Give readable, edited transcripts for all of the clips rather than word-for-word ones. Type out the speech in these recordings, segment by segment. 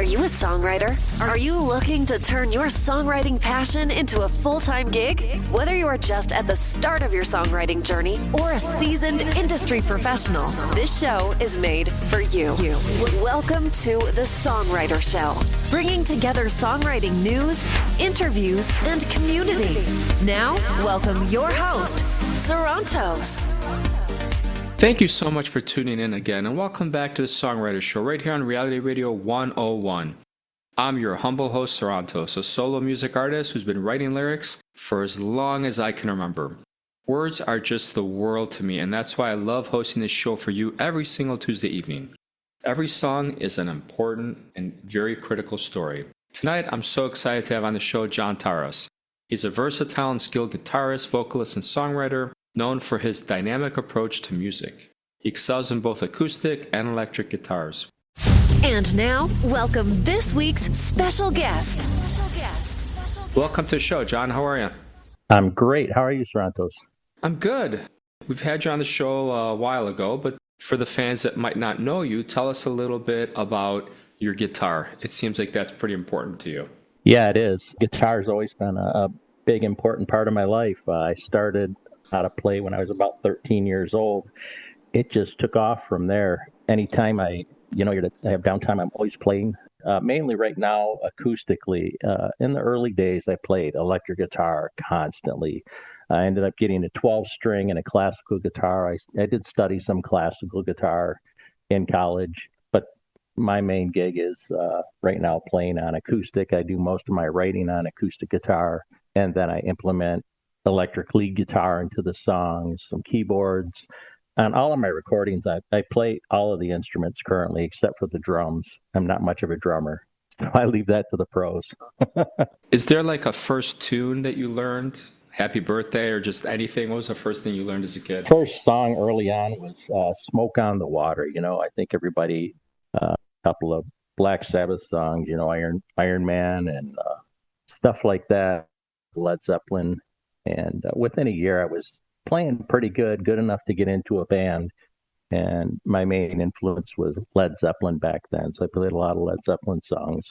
you a songwriter? Are you looking to turn your songwriting passion into a full-time gig? Whether you are just at the start of your songwriting journey or a seasoned industry professional, this show is made for you. Welcome to The Songwriter Show, bringing together songwriting news, interviews, and community. Now, welcome your host, Sarantos. Thank you so much for tuning in again, and welcome back to the Songwriter Show right here on Reality Radio 101. I'm your humble host, Sarantos, a solo music artist who's been writing lyrics for as long as I can remember. Words are just the world to me, and that's why I love hosting this show for you every single Tuesday evening. Every song is an important and very critical story. Tonight, I'm so excited to have on the show John Taras. He's a versatile and skilled guitarist, vocalist, and songwriter, known for his dynamic approach to music. He excels in both acoustic and electric guitars. And now, welcome this week's special guest. Welcome to the show, John. How are you? I'm great. How are you, Sarantos? I'm good. We've had you on the show a while ago, but for the fans that might not know you, tell us a little bit about your guitar. It seems like that's pretty important to you. Yeah, it is. Guitar's always been a big, important part of my life. I started how to play when I was about 13 years old. It just took off from there. Anytime I have downtime, I'm always playing. Mainly right now, acoustically. In the early days, I played electric guitar constantly. I ended up getting a 12-string and a classical guitar. I did study some classical guitar in college, but my main gig is right now playing on acoustic. I do most of my writing on acoustic guitar, and then I implement electric lead guitar into the songs, some keyboards. On all of my recordings, I play all of the instruments currently except for the drums. I'm not much of a drummer, so I leave that to the pros. Is there like a first tune that you learned? Happy Birthday or just anything? What was the first thing you learned as a kid? First song early on was Smoke on the Water. I think everybody, a couple of Black Sabbath songs, Iron Man and stuff like that, Led Zeppelin. And within a year, I was playing pretty good enough to get into a band. And my main influence was Led Zeppelin back then. So I played a lot of Led Zeppelin songs.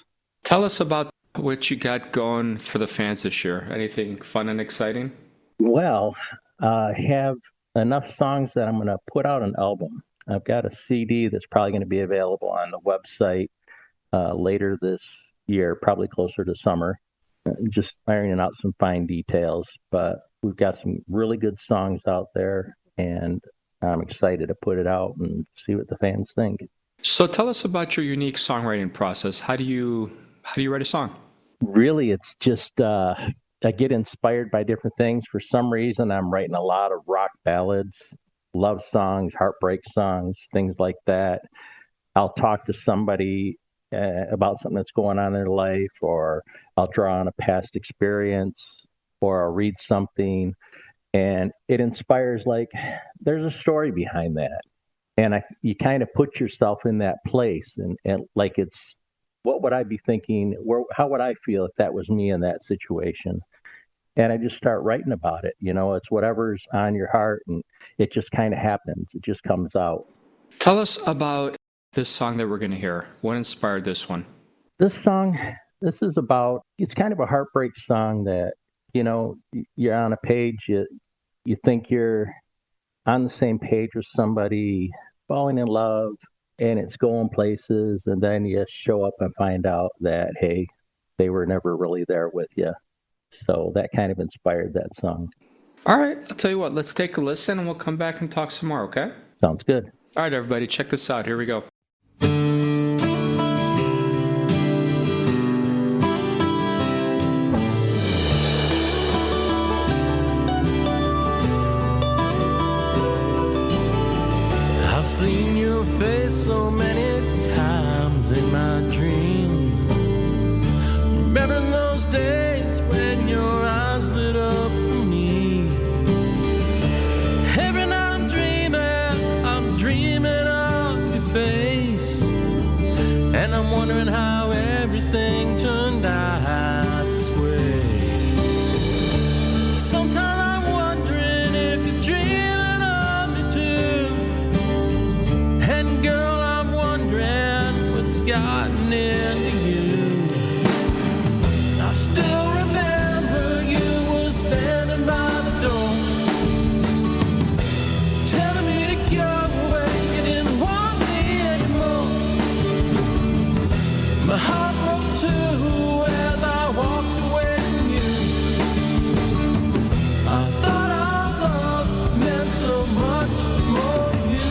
Tell us about what you got going for the fans this year. Anything fun and exciting? Well, I have enough songs that I'm going to put out an album. I've got a CD that's probably going to be available on the website later this year, probably closer to summer. Just ironing out some fine details, but we've got some really good songs out there, and I'm excited to put it out and see what the fans think. So tell us about your unique songwriting process. How do you write a song? Really, it's just I get inspired by different things. For some reason, I'm writing a lot of rock ballads, love songs, heartbreak songs, things like that. I'll talk to somebody about something that's going on in their life, or I'll draw on a past experience, or I'll read something, and it inspires, like, there's a story behind that. And you kind of put yourself in that place, and like, it's, what would I be thinking? How would I feel if that was me in that situation? And I just start writing about it. It's whatever's on your heart, and it just kind of happens. It just comes out. Tell us about this song that we're going to hear. What inspired this one? This is about, it's kind of a heartbreak song that, you're on a page, you think you're on the same page with somebody, falling in love, and it's going places, and then you show up and find out that, hey, they were never really there with you. So that kind of inspired that song. All right, I'll tell you what, let's take a listen, and we'll come back and talk some more, okay? Sounds good. All right, everybody, check this out. Here we go. I've seen your face so many times in my dreams. Remembering those days when your eyes lit up for me. Every night I'm dreaming of your face. And I'm wondering how everything turned out this way. Sometimes I'm wondering if you're dreaming of me too. And girl, I'm wondering what's gotten happening to you. I still remember you were standing by the door, telling me to go away, you didn't want me anymore. My heart broke too as I walked away from you. I thought our love meant so much more to you.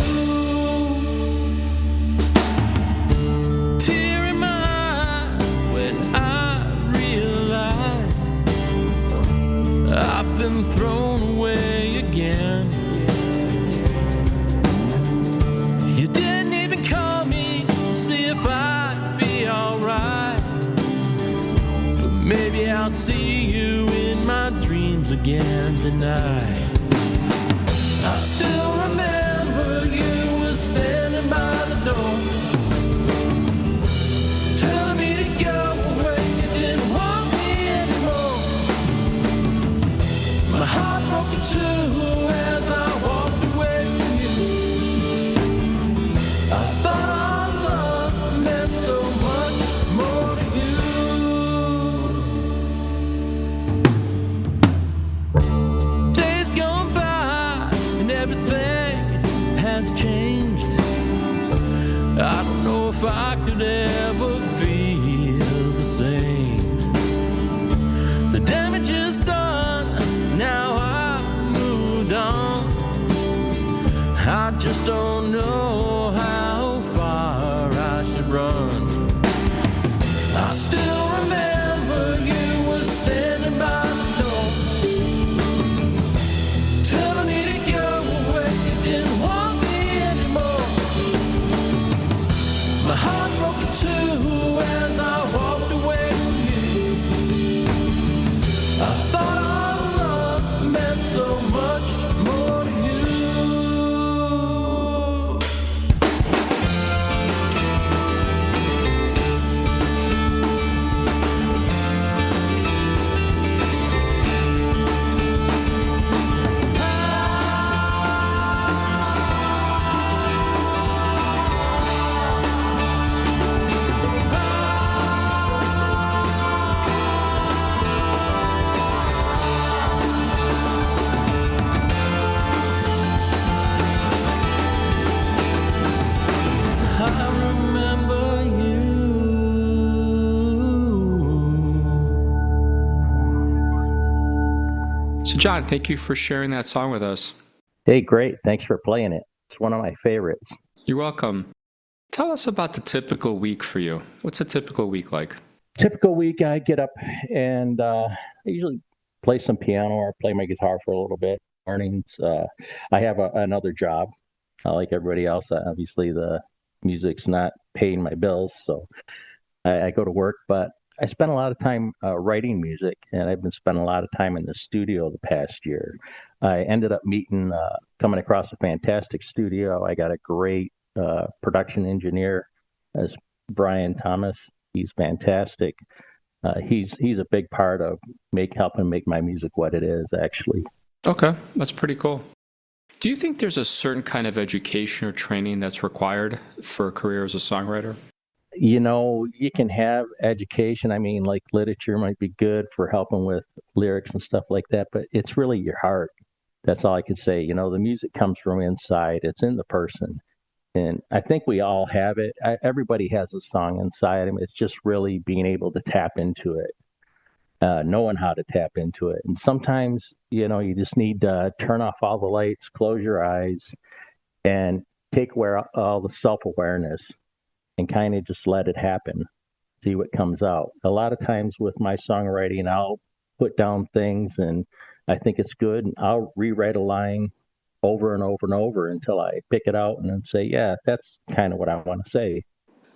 Tear in my eye when I realized I've been thrown away again. You didn't even call me, see if I'd be alright. But maybe I'll see you in my dreams again tonight. I still remember you were standing by the door, telling me to go away, you didn't want me anymore. My heart broke in two as I walked away from you. I thought our love meant so much more to you. Days gone by and everything has changed. I don't know if I could ever feel the same. The damage is done, now I've moved on. I just don't know how far I should run. I still remember you were standing by the door, telling me to go away, you didn't want me anymore. My heart broke in two as I walked away from you. I thought our love meant so much more to you. I remember you. So, John, thank you for sharing that song with us. Hey, great. Thanks for playing it. It's one of my favorites. You're welcome. Tell us about the typical week for you. What's a typical week like? Typical week, I get up and I usually play some piano or play my guitar for a little bit. Mornings, I have another job. Like everybody else, obviously the music's not paying my bills, so I go to work. But I spend a lot of time writing music, and I've been spending a lot of time in the studio the past year. I ended up coming across a fantastic studio. I got a great production engineer as Brian Thomas. He's fantastic. He's a big part of helping make my music what it is, actually. Okay, that's pretty cool. Do you think there's a certain kind of education or training that's required for a career as a songwriter? You know, you can have education. I mean, like literature might be good for helping with lyrics and stuff like that, but it's really your heart. That's all I could say. You know, the music comes from inside. It's in the person. And I think we all have it. Everybody has a song inside them. It's just really being able to tap into it, knowing how to tap into it. And sometimes, you know, you just need to turn off all the lights, close your eyes, and take away all the self-awareness and kind of just let it happen, see what comes out. A lot of times with my songwriting, I'll put down things and I think it's good, and I'll rewrite a line over and over and over until I pick it out and then say, yeah, that's kind of what I want to say.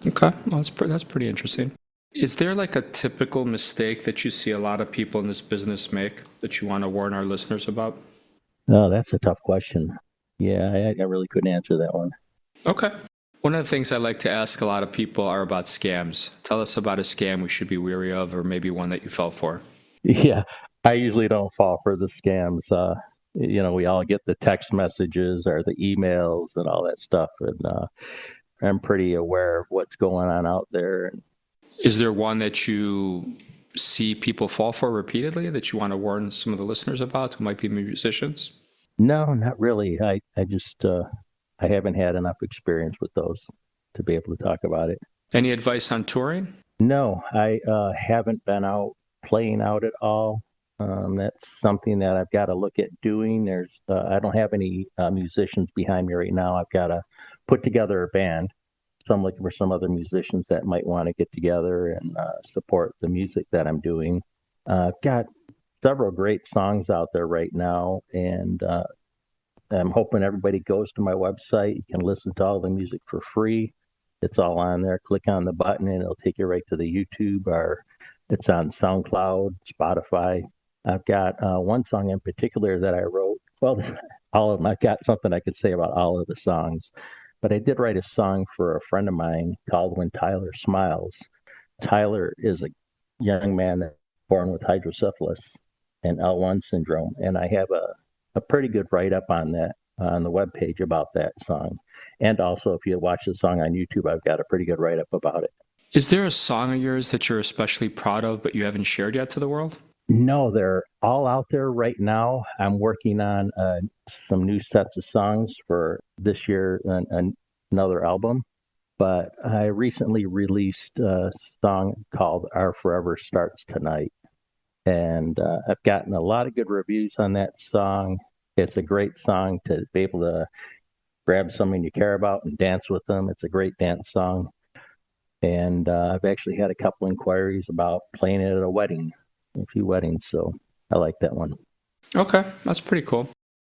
Okay, well, that's pretty interesting. Is there like a typical mistake that you see a lot of people in this business make that you want to warn our listeners about? Oh, that's a tough question. Yeah, I really couldn't answer that one. Okay. One of the things I like to ask a lot of people are about scams. Tell us about a scam we should be wary of, or maybe one that you fell for. Yeah, I usually don't fall for the scams. You know, we all get the text messages or the emails and all that stuff. And I'm pretty aware of what's going on out there. Is there one that you see people fall for repeatedly that you want to warn some of the listeners about who might be musicians? No, not really. I just I haven't had enough experience with those to be able to talk about it. Any advice on touring? No, I haven't been out playing out at all. That's something that I've got to look at doing. I don't have any musicians behind me right now. I've got to put together a band. So I'm looking for some other musicians that might want to get together and support the music that I'm doing. I've got several great songs out there right now, and I'm hoping everybody goes to my website. You can listen to all the music for free. It's all on there. Click on the button and it'll take you right to the YouTube, or it's on SoundCloud, Spotify. I've got one song in particular that I wrote. Well, all of them. I've got something I could say about all of the songs, but I did write a song for a friend of mine called When Tyler Smiles. Tyler is a young man that's born with hydrocephalus and L1 syndrome, and I have a pretty good write-up on that on the webpage about that song. And also, if you watch the song on YouTube, I've got a pretty good write-up about it. Is there a song of yours that you're especially proud of but you haven't shared yet to the world? No, they're all out there right now. I'm working on some new sets of songs for this year and another album. But I recently released a song called Our Forever Starts Tonight. And I've gotten a lot of good reviews on that song. It's a great song to be able to grab someone you care about and dance with them. It's a great dance song. And I've actually had a couple inquiries about playing it at a few weddings. So I like that one. Okay, that's pretty cool.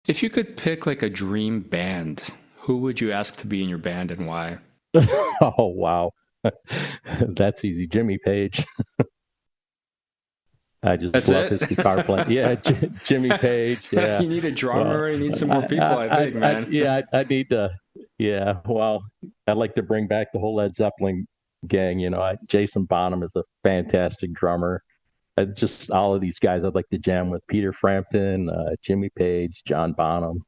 If you could pick like a dream band, who would you ask to be in your band and why? Oh, wow. That's easy. Jimmy Page. I just That's love it? his guitar playing. Yeah, Jimmy Page. Yeah. You need a drummer, you need some more people, I think, man. I need to. Yeah, well, I'd like to bring back the whole Led Zeppelin gang. Jason Bonham is a fantastic drummer. Just all of these guys I'd like to jam with: Peter Frampton, Jimmy Page, John Bonham.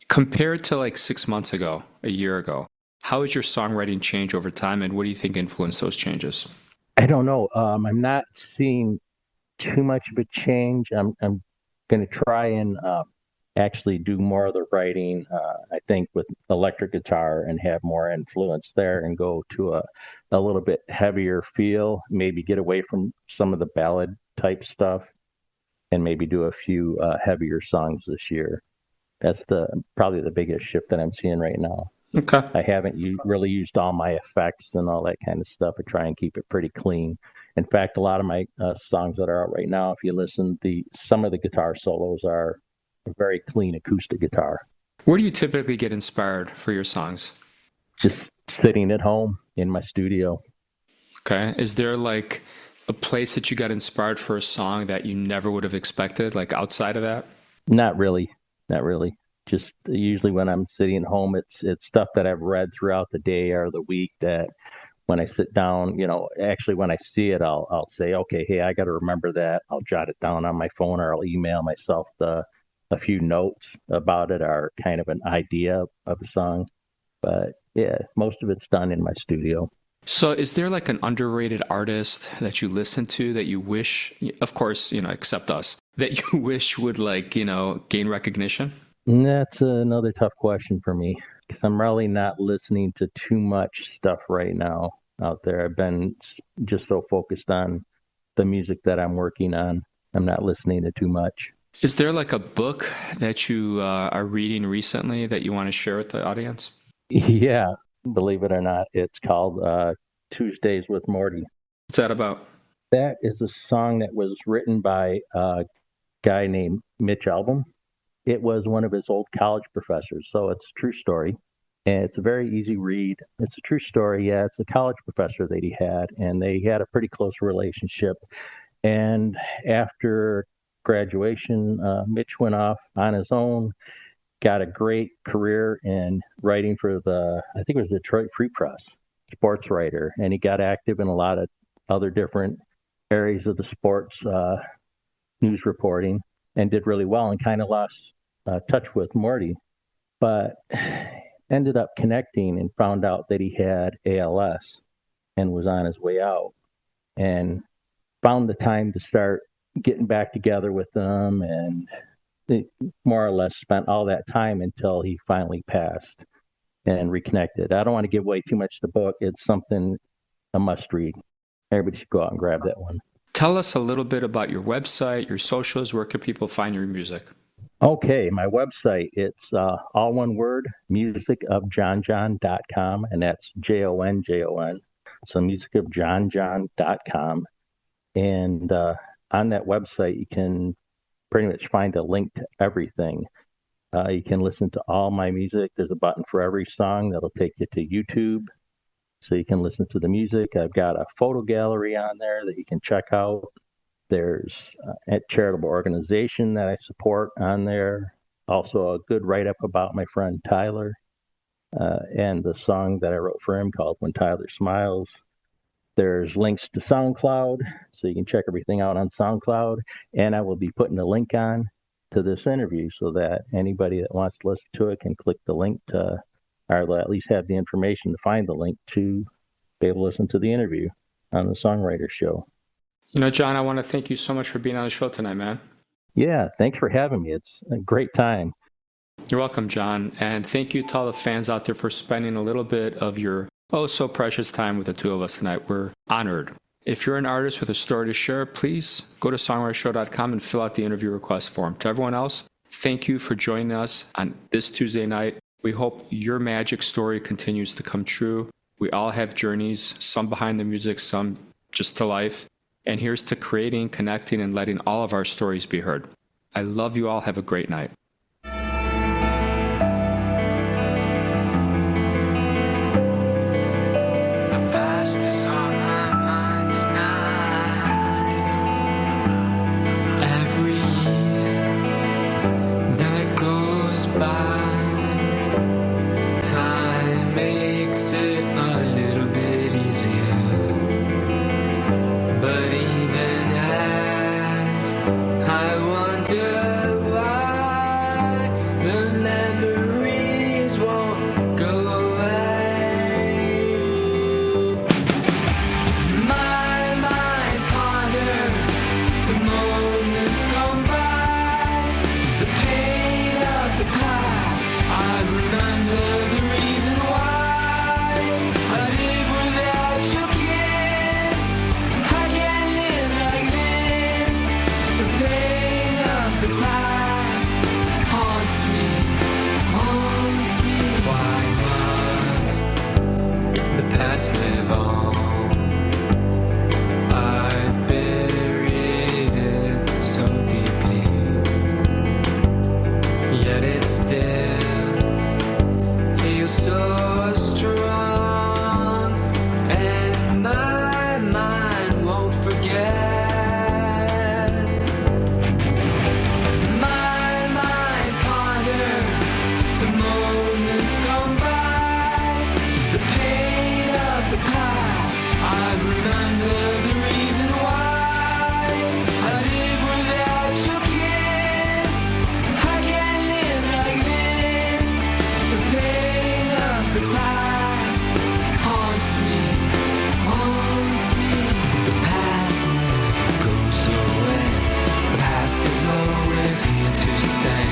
Compared to like 6 months ago, a year ago, how has your songwriting changed over time, and what do you think influenced those changes? I don't know. I'm not seeing too much of a change. I'm going to try and actually do more of the writing, I think, with electric guitar and have more influence there and go to a little bit heavier feel, maybe get away from some of the ballad type stuff and maybe do a few heavier songs this year. That's probably the biggest shift that I'm seeing right now. Okay. I haven't really used all my effects and all that kind of stuff. I try and keep it pretty clean. In fact, a lot of my songs that are out right now, if you listen, some of the guitar solos are very clean acoustic guitar. Where do you typically get inspired for your songs? Just sitting at home in my studio. Okay. Is there like a place that you got inspired for a song that you never would have expected, like outside of that? Not really. Just usually when I'm sitting at home, it's stuff that I've read throughout the day or the week that when I sit down, actually when I see it, I'll say, okay, hey, I got to remember that. I'll jot it down on my phone, or I'll email myself a few notes about it, or kind of an idea of a song. But yeah, most of it's done in my studio. So is there like an underrated artist that you listen to that you wish, of course, except us, that you wish would gain recognition? And that's another tough question for me, because I'm really not listening to too much stuff right now out there. I've been just so focused on the music that I'm working on. I'm not listening to too much. Is there like a book that you are reading recently that you want to share with the audience? Yeah, believe it or not, it's called Tuesdays with Morty. What's that about? That is a song that was written by a guy named Mitch Albom. It was one of his old college professors, so it's a true story. And it's a very easy read. It's a true story. Yeah, it's a college professor that he had, and they had a pretty close relationship. And after graduation, Mitch went off on his own, got a great career in writing for I think it was Detroit Free Press, sports writer. And he got active in a lot of other different areas of the sports news reporting and did really well, and kind of lost touch with Morty. But ended up connecting and found out that he had ALS and was on his way out, and found the time to start getting back together with them, and more or less spent all that time until he finally passed and reconnected. I don't want to give away too much of the book. It's something, a must read. Everybody should go out and grab that one. Tell us a little bit about your website, your socials. Where can people find your music? Okay, my website, it's all one word, musicofjohnjohn.com, and that's JONJON. So musicofjohnjohn.com. And on that website, you can pretty much find a link to everything. You can listen to all my music. There's a button for every song that'll take you to YouTube, so you can listen to the music. I've got a photo gallery on there that you can check out. There's a charitable organization that I support on there. Also a good write-up about my friend Tyler and the song that I wrote for him called When Tyler Smiles. There's links to SoundCloud, so you can check everything out on SoundCloud. And I will be putting a link on to this interview so that anybody that wants to listen to it can click the link to, or at least have the information to find the link to be able to listen to the interview on the Songwriter Show. You know, John, I want to thank you so much for being on the show tonight, man. Yeah, thanks for having me. It's a great time. You're welcome, John. And thank you to all the fans out there for spending a little bit of your so precious time with the two of us tonight. We're honored. If you're an artist with a story to share, please go to songwritershow.com and fill out the interview request form. To everyone else, thank you for joining us on this Tuesday night. We hope your magic story continues to come true. We all have journeys, some behind the music, some just to life. And here's to creating, connecting, and letting all of our stories be heard. I love you all. Have a great night. The past is on my mind tonight. Every year that goes by, time makes it a little bit easier. But even as I wonder why the memories won't go away, my mind ponders the moments gone by, the pain of the past. I remember the reason why I live without your kiss. I can't live like this. The pain of the past haunts me. Why must the past live on? I buried it so deeply, yet it still feels so strong, and my mind won't forget. My mind ponders the moments gone by, the pain of the past. I remember the reason why I live without your kiss. I can't live like this. The pain of the past haunts me. The past never goes away. The past is always here to stay.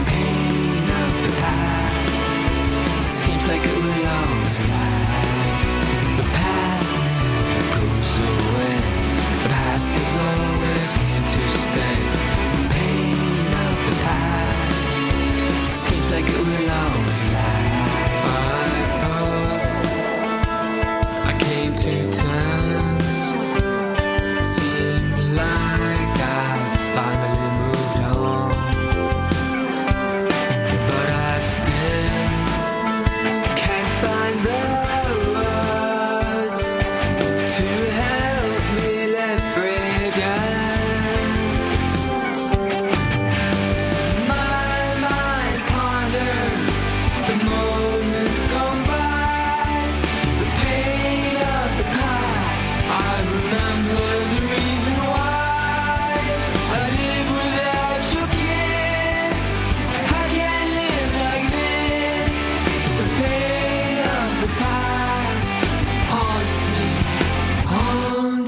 Pain of the past seems like it will always last. The past never goes away. The past is always here to stay. Pain of the past seems like it will always last. I thought I came to terms, seemed like I finally moved on, but I still can't find the words to help me let free again. My mind ponders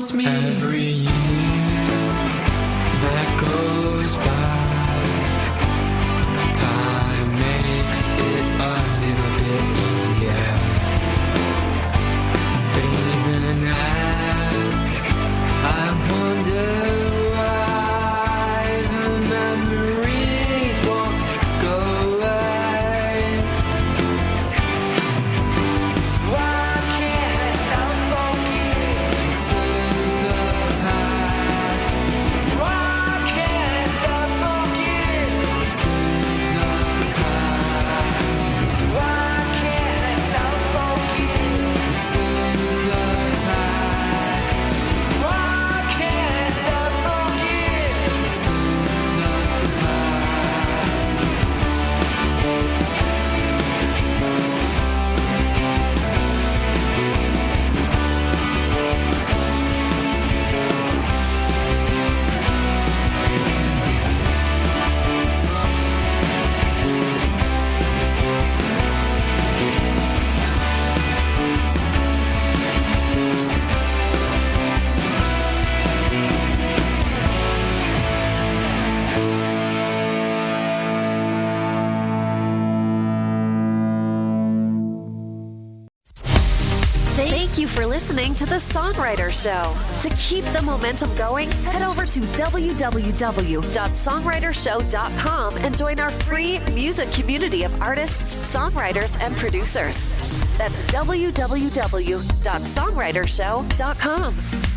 promise me every year that goes by, time makes it a little bit easier. But even as I wonder why the memories won't go away. Why can't I forget sins of the past? Why can't I forget sins of the past? Why can't I forget sins of the past? Why can't I forget sins of the Thank you for listening to The Songwriter Show. To keep the momentum going, head over to www.songwritershow.com and join our free music community of artists, songwriters, and producers. That's www.songwritershow.com.